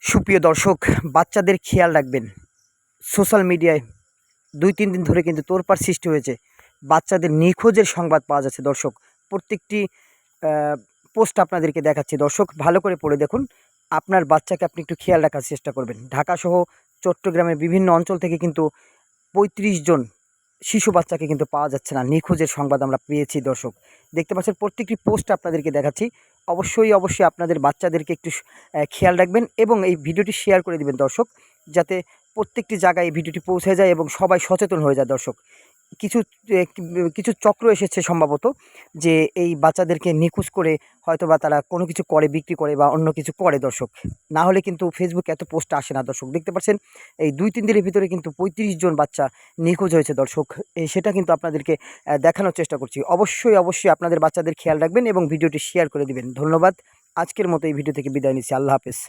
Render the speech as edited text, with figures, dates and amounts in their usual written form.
সুপ্রিয় দর্শক, বাচ্চাদের খেয়াল রাখবেন। সোশ্যাল মিডিয়ায় ২-৩ দিন ধরে কিন্তু তোলপাড় সৃষ্টি হয়েছে। বাচ্চাদের নিখোঁজের সংবাদ পাওয়া যাচ্ছে দর্শক। প্রত্যেকটি পোস্ট আপনাদেরকে দেখাচ্ছি দর্শক, ভালো করে পড়ে দেখুন। আপনার বাচ্চাকে আপনি একটু খেয়াল রাখার চেষ্টা করবেন। ঢাকাসহ চট্টগ্রামের বিভিন্ন অঞ্চল থেকে কিন্তু ৩৫ জন শিশু বাচ্চাকে কিন্তু পাওয়া যাচ্ছে না। নিখোঁজের সংবাদ আমরা পেয়েছি দর্শক। দেখতে পাচ্ছেন প্রত্যেকটি পোস্ট আপনাদেরকে দেখাচ্ছি। অবশ্যই আপনাদের বাচ্চাদেরকে একটু খেয়াল রাখবেন এবং এই ভিডিওটি শেয়ার করে দিবেন দর্শক, যাতে প্রত্যেকটি জায়গায় এই ভিডিওটি পৌঁছে যায় এবং সবাই সচেতন হয়ে যায় দর্শক। কিছু কিছু চক্র এসেছে সম্ভবত, যে এই বাচ্চাদেরকে নিখোঁজ করে হয়তোবা তারা কোনো কিছু করে, বিক্রি করে বা অন্য কিছু করে দর্শক। না হলে কিন্তু ফেসবুকে এত পোস্ট আসে না দর্শক। দেখতে পাচ্ছেন এই ২-৩ দিনের ভিতরে কিন্তু ৩৫ জন বাচ্চা নিখোঁজ হয়েছে দর্শক। সেটা কিন্তু আপনাদেরকে দেখানোর চেষ্টা করছি। অবশ্যই আপনাদের বাচ্চাদের খেয়াল রাখবেন এবং ভিডিওটি শেয়ার করে দিবেন। ধন্যবাদ। আজকের মতো এই ভিডিও থেকে বিদায় নিচ্ছি। আল্লাহ হাফেজ।